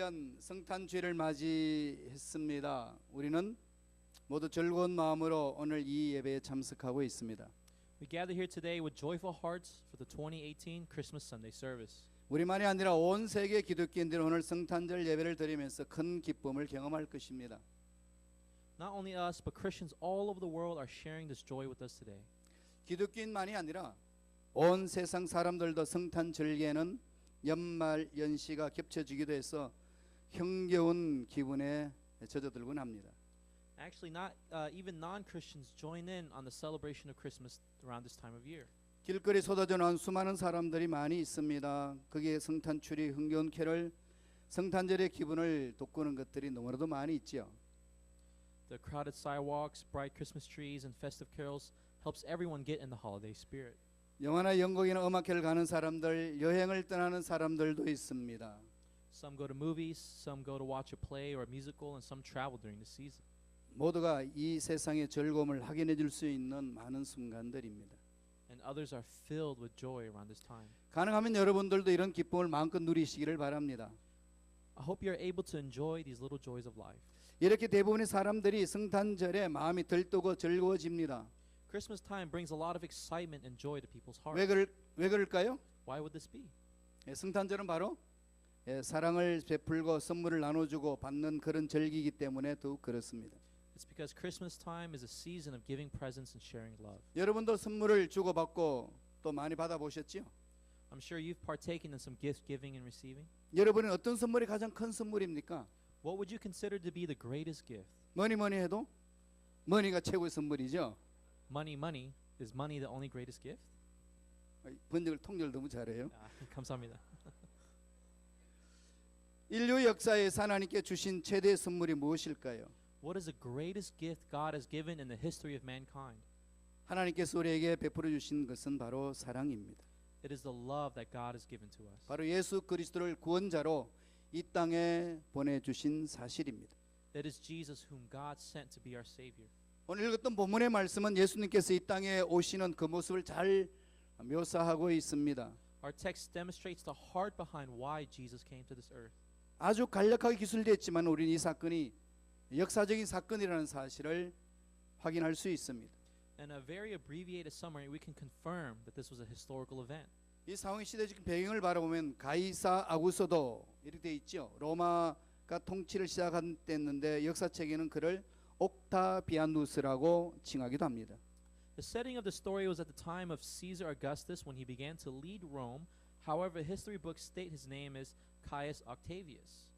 2018년 성탄주일을 맞이했습니다. 우리는 모두 즐거운 마음으로 오늘 이 예배에 참석하고 있습니다. We gather here today with joyful hearts for the 2018 Christmas Sunday service. 우리만이 아니라 온 세계 기독교인들은 오늘 성탄절 예배를 드리면서 큰 기쁨을 경험할 것입니다. Not only us, but Christians all over the world are sharing this joy with us today. 기독교인만이 아니라 온 세상 사람들도 성탄절기에는 연말 연시가 겹쳐지기도 해서 흥겨운 기분에 젖어들곤 합니다. Actually, not even non-Christians join in on the celebration of Christmas around this time of year. 길거리 쏟아져 나온 수많은 사람들이 많이 있습니다. 거기에 성탄추리, 흥겨운 캐럴, 성탄절의 기분을 돋구는 것들이 너무나도 많이 있죠. The crowded sidewalks, bright Christmas trees, and festive carols helps everyone get in the holiday spirit. 영화나 연극이나 음악회를 가는 사람들, 여행을 떠나는 사람들도 있습니다. Some go to movies, some go to watch a play or a musical, and some travel during the season. 모두가 이 세상의 즐거움을 확인해 줄 수 있는 많은 순간들입니다. And others are filled with joy around this time. 가능하면 여러분들도 이런 기쁨을 마음껏 누리시기를 바랍니다. I hope you're able to enjoy these little joys of life. 이렇게 대부분의 사람들이 성탄절에 마음이 들뜨고 즐거워집니다. Christmas time brings a lot of excitement and joy to people's 왜 hearts. 그럴까요? Why would this be? 성탄절은 바로 사랑을 베풀고 선물을 나눠주고 받는 그런 절기이기 때문에 더욱 그렇습니다. It's because Christmas time is a season of giving presents and sharing love. 여러분도 선물을 주고받고 또 많이 받아보셨죠? I'm sure you've partaken in some gift giving and receiving. 여러분은 어떤 선물이 가장 큰 선물입니까? What would you consider to be the greatest gift? 뭐니 해도 머니가 최고의 선물이죠. Money is money the only greatest gift? 번역을 통역을 너무 잘해요. 감사합니다. 인류 역사에서 하나님께 주신 최대의 선물이 무엇일까요? What is the greatest gift God has given in the history of mankind? 하나님께서 우리에게 베풀어 주신 것은 바로 사랑입니다. It is the love that God has given to us. 바로 예수 그리스도를 구원자로 이 땅에 보내주신 사실입니다. It is Jesus whom God sent to be our Savior. 오늘 읽었던 본문의 말씀은 예수님께서 이 땅에 오시는 그 모습을 잘 묘사하고 있습니다. Our text demonstrates the heart behind why Jesus came to this earth. 아주 간략하게 기술됐지만 우리는 이 사건이 역사적인 사건이라는 사실을 확인할 수 있습니다. In a very abbreviated summary, we can confirm that this was a historical event. 이 상황의 시대적 배경을 바라보면 가이사 아구소도 이렇게 돼 있죠. 로마가 통치를 시작한 때였는데 역사책에는 그를 옥타비아누스라고 칭하기도 합니다. The setting of the story was at the time of Caesar Augustus when he began to lead Rome. However, history books state his name is Caius Octavius.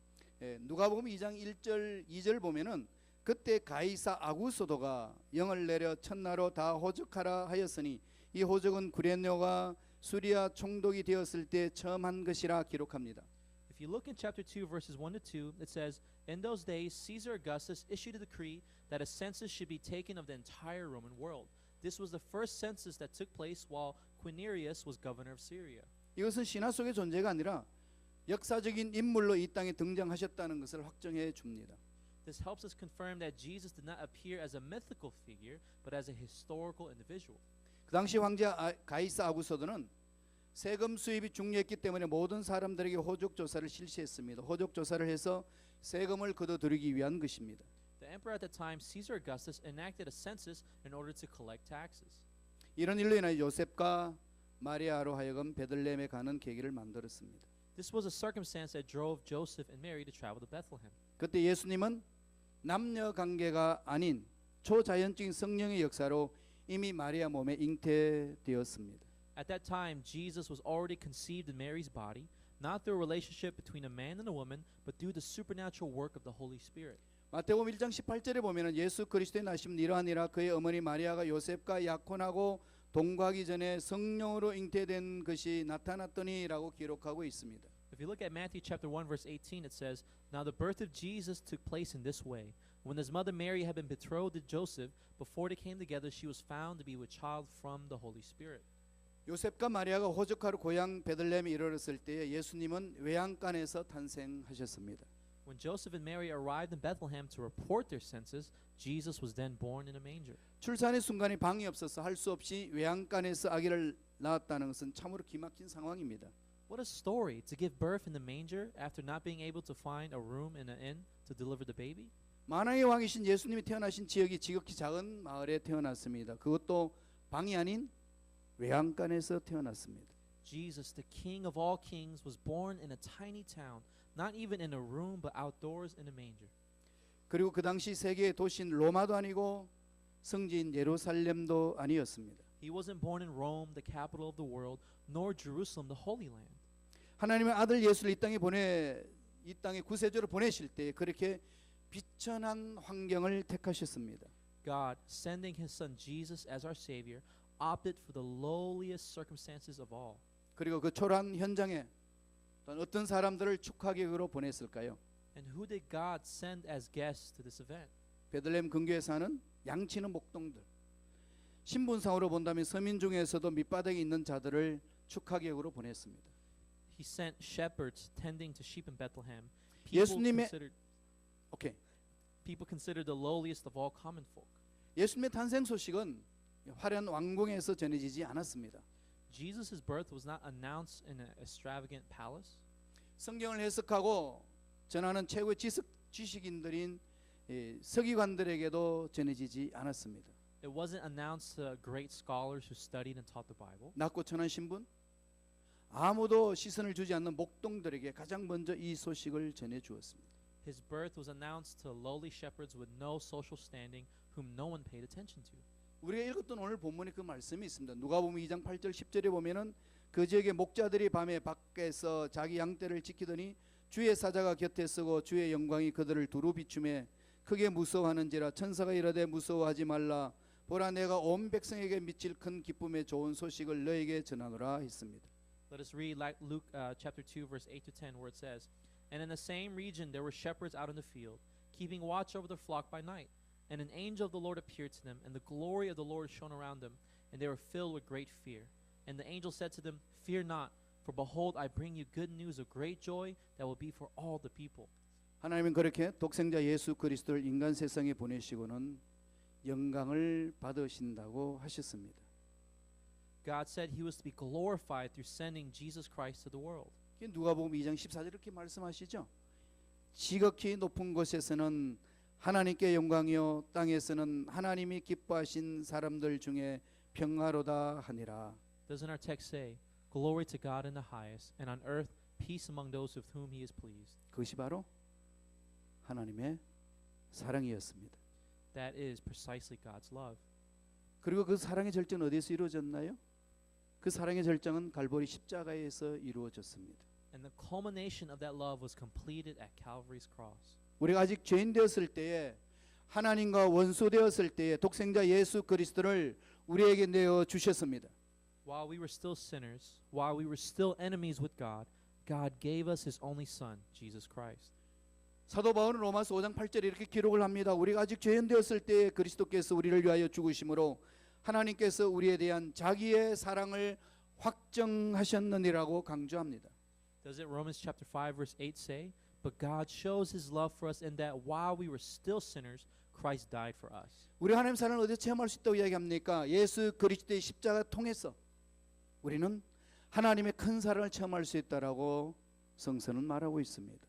누가복음 2장 1절 2절 보면은 그때 가이사 아구소도가 영을 내려 천나로 다 호적하라 하였으니 이 호적은 구레뇨가 수리아 총독이 되었을 때 처음 한 것이라 기록합니다. If you look in chapter 2 verses 1 to 2, it says, "In those days Caesar Augustus issued a decree that a census should be taken of the entire Roman world. This was the first census that took place while Quirinius was governor of Syria." 이것은 신화 속의 존재가 아니라 역사적인 인물로 이 땅에 등장하셨다는 것을 확정해 줍니다. This helps us confirm that Jesus did not appear as a mythical figure, but as a historical individual. 그 당시 황제 가이사 아구소도는 세금 수입이 중요했기 때문에 모든 사람들에게 호적 조사를 실시했습니다. 호적 조사를 해서 세금을 거둬들이기 위한 것입니다. The emperor at the time, Caesar Augustus, enacted a census in order to collect taxes. 이런 일로 인하여 요셉과 마리아로 하여금 베들레헴에 가는 계기를 만들었습니다. This was a circumstance that drove Joseph and Mary to travel to Bethlehem. 그때 예수님은 남녀 관계가 아닌 초자연적인 성령의 역사로 이미 마리아 몸에 잉태되었습니다. At that time, Jesus was already conceived in Mary's body, not through a relationship between a man and a woman, but through the supernatural work of the Holy Spirit. 마태복음 1장 18절에 보면은 예수 그리스도의 나심은 이러하니라 그의 어머니 마리아가 요셉과 약혼하고 동거하기 전에 성령으로 잉태된 것이 나타났더니라고 기록하고 있습니다. If you look at Matthew chapter 1 verse 18, it says, "Now the birth of Jesus took place in this way. When his mother Mary had been betrothed to Joseph, before they came together, she was found to be with child from the Holy Spirit." 요셉과 마리아가 호적하러 고향 베들레헴에 이르렀을 때에 예수님은 외양간에서 탄생하셨습니다. When Joseph and Mary arrived in Bethlehem to report their census, Jesus was then born in a manger. 출산의 순간에 방이 없어서 할 수 없이 외양간에서 아기를 낳았다는 것은 참으로 기막힌 상황입니다. What a story to give birth in the manger after not being able to find a room in an inn to deliver the baby. 만왕의 왕이신 예수님이 태어나신 지역이 지극히 작은 마을에 태어났습니다. 그것도 방이 아닌 외양간에서 태어났습니다. Jesus, the King of all kings, was born in a tiny town, not even in a room but outdoors in a manger. 그리고 그 당시 세계의 도시인 로마도 아니고 성지인 예루살렘도 아니었습니다. He wasn't born in Rome, the capital of the world, nor Jerusalem, the Holy Land. 하나님의 아들 예수를 이 땅에 구세주로 보내실 때 그렇게 비천한 환경을 택하셨습니다. God, sending his son Jesus as our Savior, opted for the lowliest circumstances of all. 그리고 그 초라한 현장에 어떤 사람들을 축하객으로 보냈을까요? And who did God send as guests to this event? 베들레헴 근교에 사는 양치는 목동들. 신분상으로 본다면 서민 중에서도 밑바닥에 있는 자들을 축하객으로 보냈습니다. He sent shepherds tending to sheep in Bethlehem. People 예수님의 considered the lowliest of all common folk. 예수님의 탄생 소식은 화려한 왕궁에서 전해지지 않았습니다. Jesus' birth was not announced in an extravagant palace. 성경을 해석하고 전하는 최고의 지식인들인 서기관들에게도 전해지지 않았습니다. It wasn't announced to great scholars who studied and taught the Bible. 낮고 천한 신분, 아무도 시선을 주지 않는 목동들에게 가장 먼저 이 소식을 전해 주었습니다. His birth was announced to lowly shepherds with no social standing whom no one paid attention to. 우리가 읽었던 오늘 본문에 그 말씀이 있습니다. 누가복음 2장 8절 10절에 보면은 그 지역의 목자들이 밤에 밖에서 자기 양떼를 지키더니 주의 사자가 곁에 서고 주의 영광이 그들을 두루 비추매 크게 무서워하는지라 천사가 이르되 무서워하지 말라 보라 내가 온 백성에게 미칠 큰 기쁨의 좋은 소식을 너에게 전하노라 했습니다. Let us read Luke chapter 2 verse 8 to 10 where it says, And in the same region there were shepherds out in the field, keeping watch over their flock by night. And an angel of the Lord appeared to them, and the glory of the Lord shone around them, and they were filled with great fear. And the angel said to them, Fear not, for behold, I bring you good news of great joy that will be for all the people. 하나님은 그렇게 독생자 예수 그리스도를 인간 세상에 보내시고는 영광을 받으신다고 하셨습니다. God said he was to be glorified through sending Jesus Christ to the world. 누가복음 2장 14절 이렇게 말씀하시죠. 지극히 높은 곳에서는 하나님께 영광이요 땅에서는 하나님이 기뻐하신 사람들 중에 평화로다 하니라. Doesn't our text say, Glory to God in the highest, and on earth peace among those with whom he is pleased? 그것이 바로 하나님의 사랑이었습니다. That is precisely God's love. 그리고 그 사랑의 절정은 어디서 이루어졌나요? 그 사랑의 절정은 갈보리 십자가에서 이루어졌습니다. And the culmination of that love was completed at Calvary's cross. 우리가 아직 죄인 되었을 때에 하나님과 원수 되었을 때에 독생자 예수 그리스도를 우리에게 내어 주셨습니다. While we were still sinners, while we were still enemies with God, God gave us his only son, Jesus Christ. 사도 바울은 로마서 5장 8절에 이렇게 기록을 합니다. 우리가 아직 죄인 되었을 때에 그리스도께서 우리를 위하여 죽으심으로 하나님께서 우리에 대한 자기의 사랑을 확정하셨느니라고 강조합니다. Doesn't Romans chapter 5 verse 8 say, But God shows his love for us in that while we were still sinners, Christ died for us. 우리 하나님 사랑을 어디서 체험할 수 있다고 이야기합니까? 예수 그리스도의 십자가 통해서 우리는 하나님의 큰 사랑을 체험할 수 있다라고 성서는 말하고 있습니다.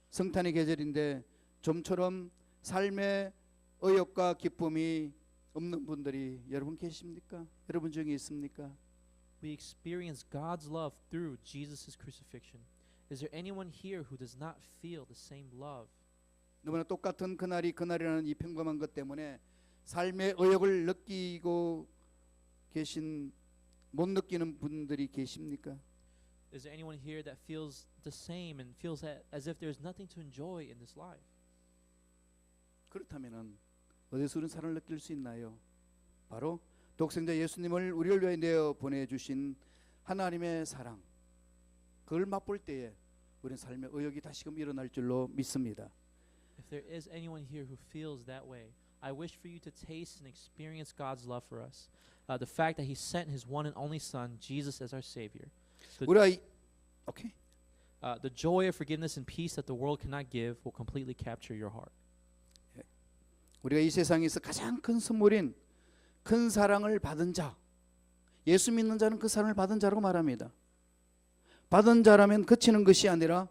성탄의 계절인데 좀처럼 삶의 의욕과 기쁨이 없는 분들이 여러분 계십니까? 여러분 중에 있습니까? We experience God's love through Jesus' crucifixion. Is there anyone here who does not feel the same love? 너무나 똑같은 그날이라는 이 평범한 것 때문에 삶의 의욕을 느끼고 계신 못 느끼는 분들이 계십니까? Is there anyone here that feels the same and feels as if there's nothing to enjoy in this life? 그렇다면은 어디서 우리는 사랑을 느낄 수 있나요? 바로 독생자 예수님을 우리를 위해 내어 보내주신 하나님의 사랑, 그걸 맛볼 때에 우리는 삶의 의욕이 다시금 일어날 줄로 믿습니다. If there is anyone here who feels that way, I wish for you to taste and experience God's love for us. The fact that he sent his one and only son, Jesus, as our Savior. 우리가 The joy of forgiveness and peace that the world cannot give will completely capture your heart. 우리가 이 세상에서 가장 큰 선물인 큰 사랑을 받은 자, 예수 믿는 자는 그 사랑을 받은 자라고 말합니다. 받은 자라면 그치는 것이 아니라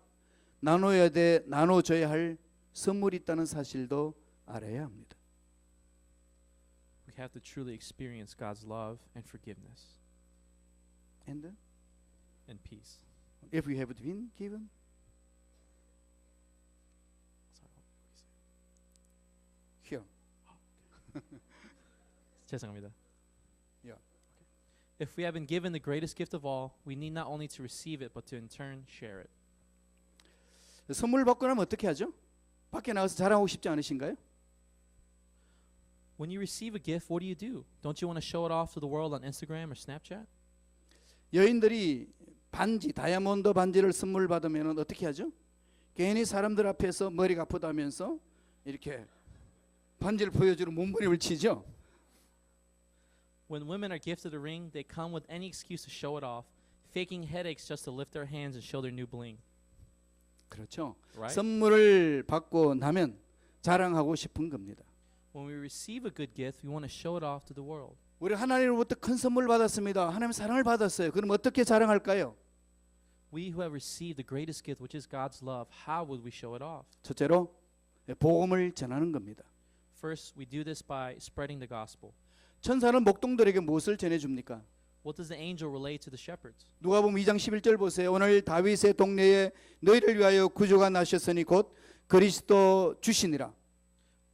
나눠줘야 할 선물이 있다는 사실도 알아야 합니다. We have to truly experience God's love and forgiveness And and peace. if we have been given, here. 죄송합니다. Yeah. If we have been given the greatest gift of all, we need not only to receive it, but to in turn share it. 선물 받고 나면 어떻게 하죠? 밖에 나가서 자랑하고 싶지 않으신가요? When you receive a gift, what do? Don't you want to show it off to the world on Instagram or Snapchat? 여인들이 반지, 다이아몬드 반지를 선물 받으면 어떻게 하죠? 괜히 사람들 앞에서 머리가 아프다면서 이렇게 반지를 보여주는 몸부림을 치죠. When women are gifted a ring, they come with any excuse to show it off, faking headaches just to lift their hands and show their new bling. 그렇죠. Right? 선물을 받고 나면 자랑하고 싶은 겁니다. When we receive a good gift, we want to show it off to the world. 우리 하나님으로부터 큰 선물 받았습니다. 하나님 사랑을 받았어요. 그럼 어떻게 자랑할까요? We who have received the greatest gift, which is God's love, how would we show it off? 첫째로 복음을 전하는 겁니다. First, we do this by spreading the gospel. 천사는 목동들에게 무엇을 전해줍니까? What does the angel relay to the shepherds? 누가복음 2장 11절 보세요. 오늘 다윗의 동네에 너희를 위하여 구주가 나셨으니 곧 그리스도 주시니라.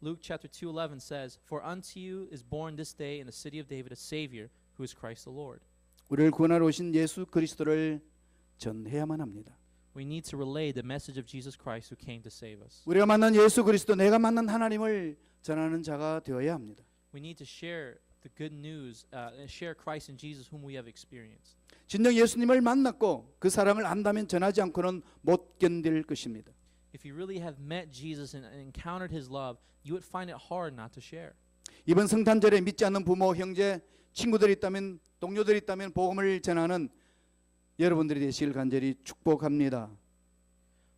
Luke chapter 2:11 says, "For unto you is born this day in the city of David a Savior, who is Christ the Lord." 우리를 구원하러 오신 예수 그리스도를 전해야만 합니다. We need to relay the message of Jesus Christ who came to save us. 우리가 만난 예수 그리스도, 내가 만난 하나님을 전하는 자가 되어야 합니다. We need to share the good news, share Christ and Jesus whom we have experienced. 진정 예수님을 만났고 그 사랑을 안다면 전하지 않고는 못 견딜 것입니다. If you really have met Jesus and encountered His love, you would find it hard not to share. 이번 성탄절에 믿지 않는 부모, 형제, 친구들이 있다면, 동료들이 있다면 복음을 전하는 여러분들이 되시길 간절히 축복합니다.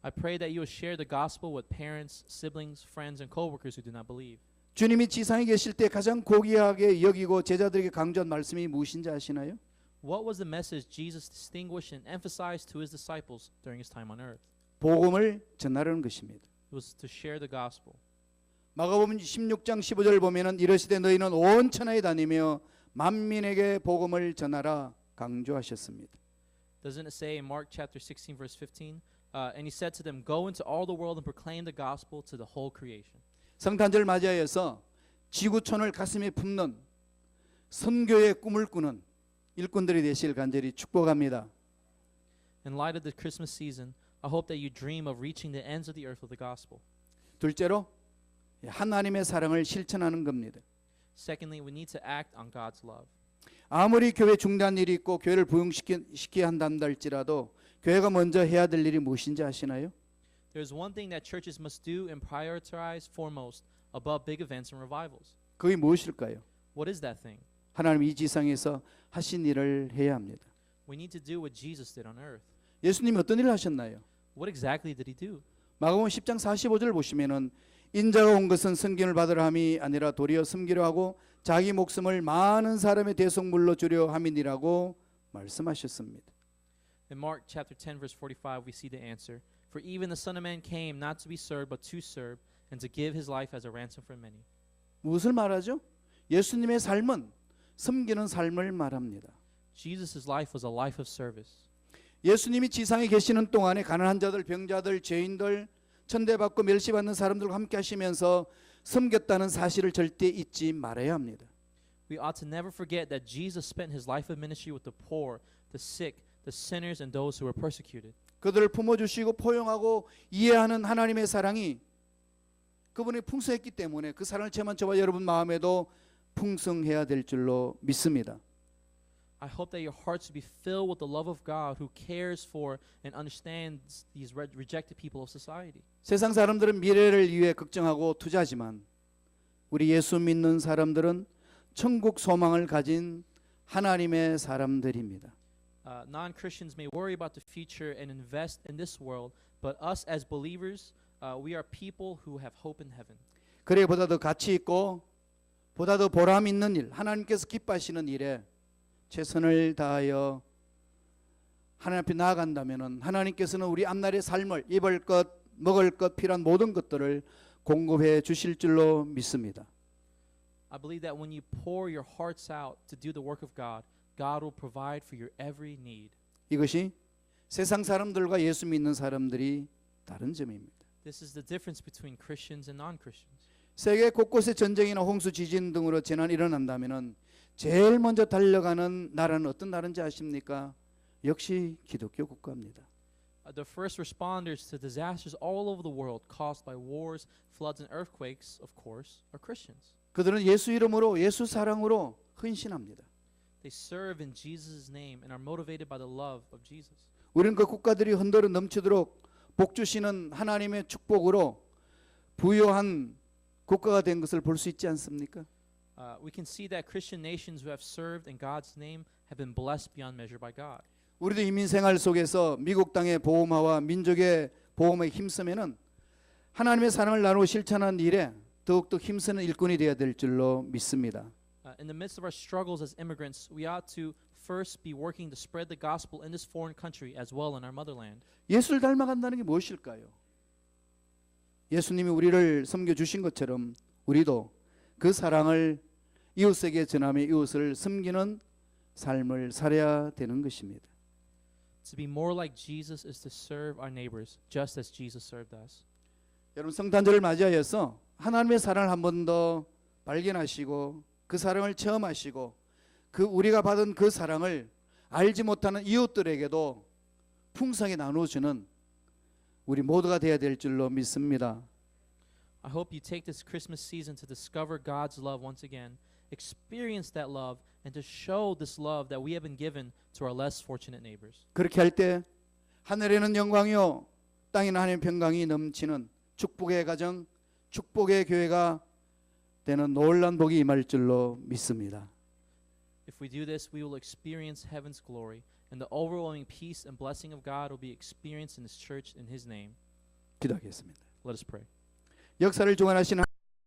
I pray that you will share the gospel with parents, siblings, friends, and coworkers who do not believe. 주님이 지상에 계실 때 가장 고귀하게 여기고 제자들에게 강조한 말씀이 무엇인지 아시나요? What was the message Jesus distinguished and emphasized to His disciples during His time on earth? 복음을 전하라는 것입니다. It was to share the gospel. 마가복음 16장 15절 보면은 이르시되 너희는 온 천하에 다니며 만민에게 복음을 전하라 강조하셨습니다. Doesn't it say in Mark chapter 16 verse 15, and He said to them, "Go into all the world and proclaim the gospel to the whole creation." 성탄절 맞이하여서 지구촌을 가슴에 품는 선교의 꿈을 꾸는 일꾼들이 되실 간절히 축복합니다. In light of the Christmas season, I hope that you dream of reaching the ends of the earth with the gospel. 둘째로 하나님의 사랑을 실천하는 겁니다. Secondly, we need to act on God's love. 아무리 교회 중단 일이 있고 교회를 부흥시켜야 한다 할지라도 교회가 먼저 해야 될 일이 무엇인지 아시나요? There's one thing that churches must do and prioritize foremost above big events and revivals. 그게 무엇일까요? What is that thing? 하나님 이 지상에서 하신 일을 해야 합니다. We need to do what Jesus did on earth. 예수님이 어떤 일을 하셨나요? What exactly did He do? 마가복음 10장 45절 보시면은 인자가 온 것은 섬김을 받으려 함이 아니라 도리어 섬기려 하고 자기 목숨을 많은 사람의 대속물로 주려 함이니라고 말씀하셨습니다. In Mark chapter 10 verse 45 we see the answer. For even the Son of Man came not to be served but to serve and to give His life as a ransom for many. 무엇을 말하죠? 예수님의 삶은 섬기는 삶을 말합니다. Jesus' life was a life of service. 예수님이 지상에 계시는 동안에 가난한 자들, 병자들, 죄인들, 천대받고 멸시받는 사람들과 함께 하시면서 섬겼다는 사실을 절대 잊지 말아야 합니다. We ought to never forget that Jesus spent His life of ministry with the poor, the sick, the sinners, and those who were persecuted. 그들을 품어주시고 포용하고 이해하는 하나님의 사랑이 그분이 풍성했기 때문에 그 사랑을 체험한 저와 여러분 마음에도 풍성해야 될 줄로 믿습니다. I hope that your hearts will be filled with the love of God who cares for and understands these rejected people of society. 세상 사람들은 미래를 위해 걱정하고 투자하지만 우리 예수 믿는 사람들은 천국 소망을 가진 하나님의 사람들입니다. Non-Christians may worry about the future and invest in this world, but us as believers, we are people who have hope in heaven. 그래 보다 더 가치 있고 보다 더 보람 있는 일, 하나님께서 기뻐하시는 일에 최선을 다하여 하나님 앞에 나아간다면은 하나님께서는 우리 앞날의 삶을 입을 것, 먹을 것, 필요한 모든 것들을 공급해 주실 줄로 믿습니다. I believe that when you pour your hearts out to do the work of God, God will provide for your every need. 이것이 세상 사람들과 예수 믿는 사람들이 다른 점입니다. This is the difference between Christians and non-Christians. 세계 곳곳에 전쟁이나 홍수, 지진 등으로 재난이 일어난다면은 제일 먼저 달려가는 나라는 어떤 나라인지 아십니까? 역시 기독교 국가입니다. The first responders to disasters all over the world caused by wars, floods, and earthquakes, of course, are Christians. 그들은 예수 이름으로, 예수 사랑으로 헌신합니다. They serve in Jesus' name and are motivated by the love of Jesus. 우리는 그 국가들이 흔들어 넘치도록 복 주시는 하나님의 축복으로 부유한 국가가 된 것을 볼 수 있지 않습니까? We can see that Christian nations who have served in God's name have been blessed beyond measure by God. 우리도 이민 생활 속에서 미국 땅의 보호마와 민족의 보호마에 힘쓰면은 하나님의 사랑을 나누고 실천하는 일에 더욱더 힘쓰는 일꾼이 되어야 될 줄로 믿습니다. In the midst of our struggles as immigrants, we ought to first be working to spread the gospel in this foreign country as well in our motherland. 예수를 닮아간다는 게 무엇일까요? 예수님이 우리를 섬겨 주신 것처럼 우리도 그 사랑을 이웃에게 전하며 이웃을 섬기는 삶을 살아야 되는 것입니다. To be more like Jesus is to serve our neighbors just as Jesus served us. 여러분 성탄절을 맞이하여서 하나님의 사랑을 한 번 더 발견하시고 그 사랑을 체험하시고 그 우리가 받은 그 사랑을 알지 못하는 이웃들에게도 풍성히 나누어주는 우리 모두가 되어야 될 줄로 믿습니다. I hope you take this Christmas season to discover God's love once again, experience that love, and to show this love that we have been given to our less fortunate neighbors. 그렇게 할 때 하늘에는 영광이요 땅에는 하나님의 평강이 넘치는 축복의 가정, 축복의 교회가 되는 놀라운 복이 임할 줄로 믿습니다. If we do this, we will experience heaven's glory, and the overwhelming peace and blessing of God will be experienced in this church in His name. 기도하겠습니다. Let us pray. 역사를 주관하시는